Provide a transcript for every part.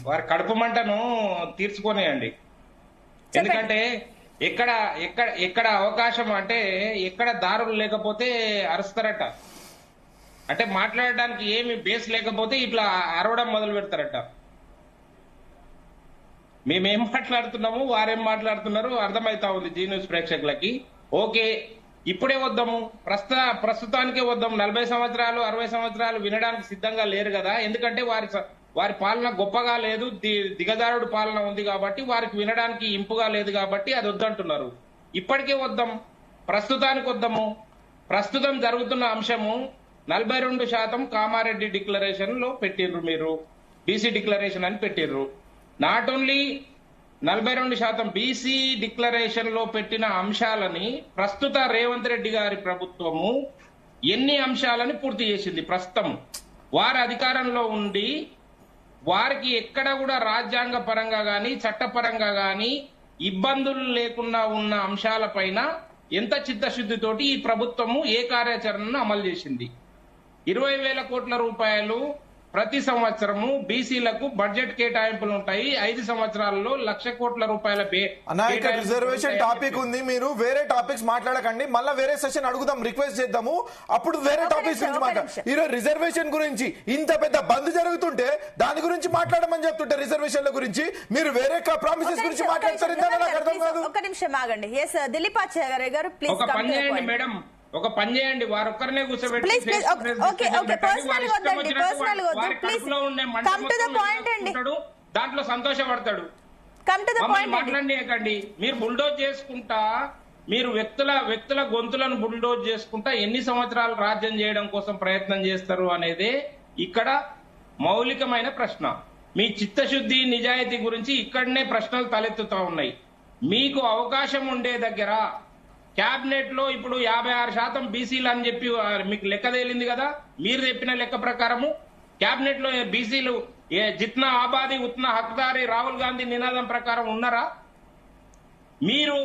వారి కడుపు మంటను తీర్చుకోనియండి. ఎందుకంటే ఎక్కడ ఎక్కడ ఎక్కడ అవకాశం అంటే ఎక్కడ దారులు లేకపోతే అరుస్తారట. అంటే మాట్లాడడానికి ఏమి బేస్ లేకపోతే ఇట్లా అరవడం మొదలు పెడతారట. మేమేం మాట్లాడుతున్నాము, వారేం మాట్లాడుతున్నారు అర్థమైతా ఉంది జీ న్యూస్ ప్రేక్షకులకి. ఓకే, ఇప్పుడే వద్దాము, ప్రస్తుతానికే వద్దాం. 40 సంవత్సరాలు 60 సంవత్సరాలు వినడానికి సిద్ధంగా లేరు కదా. ఎందుకంటే వారి పాలన గొప్పగా లేదు, దిగజారుడు పాలన ఉంది కాబట్టి వారికి వినడానికి ఇంపుగా లేదు కాబట్టి అది వద్దంటున్నారు. ఇప్పటికే వద్దాం, ప్రస్తుతానికి వద్దాము. ప్రస్తుతం జరుగుతున్న అంశము 42% కామారెడ్డి డిక్లరేషన్ లో పెట్టిర్రు, మీరు బీసీ డిక్లరేషన్ అని పెట్టిర్రు. నాట్ ఓన్లీ 42% బీసీ డిక్లరేషన్ లో పెట్టిన అంశాలని ప్రస్తుత రేవంత్ రెడ్డి గారి ప్రభుత్వము ఎన్ని అంశాలని పూర్తి చేసింది? ప్రస్తుతం వారి అధికారంలో ఉండి వారికి ఎక్కడ కూడా రాజ్యాంగ పరంగా గాని చట్టపరంగా గాని ఇబ్బందులు లేకుండా ఉన్న అంశాలపైన ఎంత చిత్తశుద్ధితోటి ఈ ప్రభుత్వము ఏ కార్యాచరణను అమలు చేసింది? 20,000 కోట్ల రూపాయలు ప్రతి సంవత్సరము బీసీలకు బడ్జెట్ కేటాయింపులు ఉంటాయి. 5 సంవత్సరాల్లో 1,00,000 కోట్ల రూపాయల రిజర్వేషన్ టాపిక్ ఉంది, మీరు వేరే టాపిక్స్ మాట్లాడకండి. మళ్ళీ వేరే సెషన్ అడుగుదాం, రిక్వెస్ట్ చేద్దాము, అప్పుడు వేరే టాపిక్స్ గురించి మాట్లాడారు. ఈరోజు రిజర్వేషన్ గురించి ఇంత పెద్ద బంద్ జరుగుతుంటే దాని గురించి మాట్లాడమని చెప్తుంటే రిజర్వేషన్ల గురించి మీరు వేరే ప్రామిసెస్ గురించి మాట్లాడతారు. నాకు అర్థం కాదు. ఒక నిమిషం ఆగండి. దిలీపాచార్య గారు ప్లీజ్ మేడం, ఒక పని చేయండి, వారొక్కరినే కూర్చోబెట్టి దాంట్లో సంతోషపడతాడు. మాట్లాడనీయకండి. మీరు బుల్డోజ్ చేసుకుంటా, మీరు వ్యక్తుల గొంతులను బుల్డోజ్ చేసుకుంటా ఎన్ని సంవత్సరాలు రాజ్యం చేయడం కోసం ప్రయత్నం చేస్తారు అనేదే ఇక్కడ మౌలికమైన ప్రశ్న. మీ చిత్తశుద్ధి నిజాయితీ గురించి ఇక్కడనే ప్రశ్నలు తలెత్తుతా ఉన్నాయి. మీకు అవకాశం ఉండే దగ్గర క్యాబినెట్ లో ఇప్పుడు 56% బీసీలు అని చెప్పి మీకు లెక్క తేలింది కదా. మీరు చెప్పిన లెక్క ప్రకారము క్యాబినెట్ లో బీసీలు జిత్నా ఆబాది ఉత్నా హక్దారి రాహుల్ గాంధీ నినాదం ప్రకారం ఉన్నారా? మీరు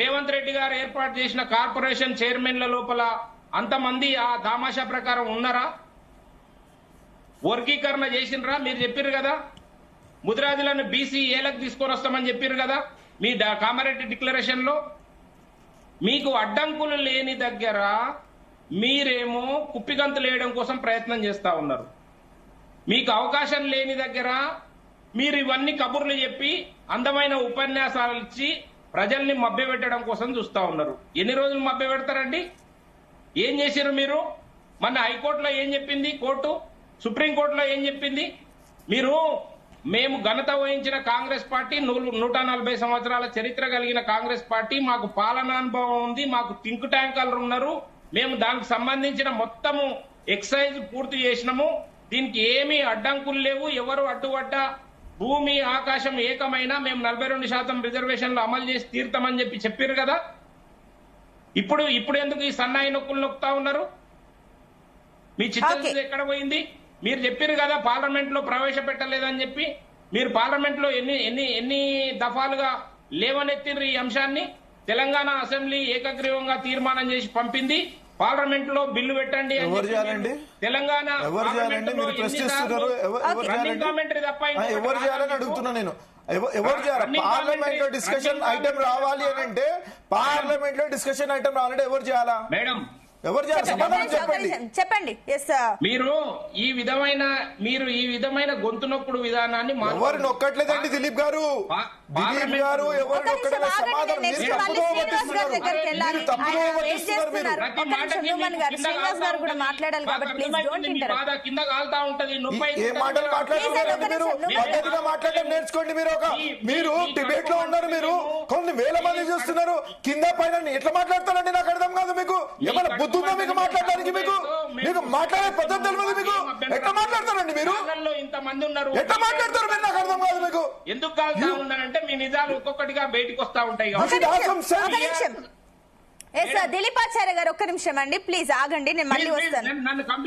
రేవంత్ రెడ్డి గారు ఏర్పాటు చేసిన కార్పొరేషన్ చైర్మన్ల లోపల అంతమంది ఆ దామాషా ప్రకారం ఉన్నారా? వర్గీకరణ చేసినరా? మీరు చెప్పారు కదా ముదిరాజులను బీసీ ఏలకు తీసుకొని వస్తామని చెప్పారు కదా మీ కామారెడ్డి డిక్లరేషన్ లో. మీకు అడ్డంకులు లేని దగ్గర మీరేమో కుప్పిగంతులు వేయడం కోసం ప్రయత్నం చేస్తా ఉన్నారు. మీకు అవకాశం లేని దగ్గర మీరు ఇవన్నీ కబుర్లు చెప్పి అందమైన ఉపన్యాసాలు ఇచ్చి ప్రజల్ని మభ్యపెట్టడం కోసం చూస్తా ఉన్నారు. ఎన్ని రోజులు మభ్యపెడతారండి? ఏం చేశారు మీరు? మన హైకోర్టులో ఏం చెప్పింది కోర్టు, సుప్రీంకోర్టులో ఏం చెప్పింది? మీరు మేము ఘనత వహించిన కాంగ్రెస్ పార్టీ 140 సంవత్సరాల చరిత్ర కలిగిన కాంగ్రెస్ పార్టీ, మాకు పాలనానుభవం ఉంది, మాకు థింక్ ట్యాంకర్లు ఉన్నారు, మేము దానికి సంబంధించిన మొత్తము ఎక్సైజ్ పూర్తి చేసినాము, దీనికి ఏమీ అడ్డంకులు లేవు, ఎవరు అడ్డుపడ్డా భూమి ఆకాశం ఏకమైనా మేము 42% రిజర్వేషన్లు అమలు చేసి తీర్తామని చెప్పారు కదా. ఇప్పుడు ఎందుకు ఈ సన్నాయి నొక్కులు నొక్కుతా ఉన్నారు? మీ చిత్తశుద్ధి ఎక్కడ పోయింది? మీరు చెప్పారు కదా పార్లమెంట్ లో ప్రవేశపెట్టలేదని చెప్పి. మీరు పార్లమెంట్ లో ఎన్ని దఫాలుగా లేవనెత్తిర్రు ఈ అంశాన్ని. తెలంగాణ అసెంబ్లీ ఏకగ్రీవంగా తీర్మానం చేసి పంపింది. పార్లమెంట్ లో బిల్లు పెట్టండి అని తెలంగాణ కామెంటరీ తప్ప ఎవరు చేయాలని అడుగుతున్నా నేను. ఎవరు చేయాలి? పార్లమెంట్ లో డిస్కషన్ ఐటమ్ రావాలి అని అంటే, పార్లమెంట్ లో డిస్కషన్ ఐటమ్ రావాలంటే ఎవరు చేయాలా? మేడం ఎవరు చేయాలి? చెప్పండి. మీరు ఈ విధమైన గొంతు నొక్కుడు విధానాన్ని ఎవరు నొక్కట్లేదండి దిలీప్ గారు. దిలీప్ గారు ఎవరు నొక్కట్లేదు. సమాధానం కింద కాలుతా ఉంటది. ఏ మాటలు మాట్లాడుతున్నారు మీరు? పద్ధతిగా మాట్లాడడం నేర్చుకోండి. మీరు డిబేట్ లో ఉన్నారు, మీరు కొన్ని వేల మంది చూస్తున్నారు. కింద పైన ఎట్లా మాట్లాడతారండి? నాకు అర్థం కాదు. మీకు ఏమైనా బుద్ధి ఉందా మీకు మాట్లాడడానికి? మీకు మాట్లాడే పద్ధతి తెలియదు. మీకు ఎట్లా మాట్లాడతారండి? మీరు ఇంతమంది ఉన్నారు, ఎట్లా మాట్లాడతారు మీరు? నాకు అర్థం కాదు. మీకు ఎందుకు కాలుతా ఉన్నారంటే మీ నిజాలు ఒక్కొక్కటిగా బయటకు వస్తా ఉంటాయి. దిలీపాచార్య గారు ఒక్క నిమిషం అండి, ప్లీజ్ ఆగండి, నేను మళ్ళీ వస్తాను.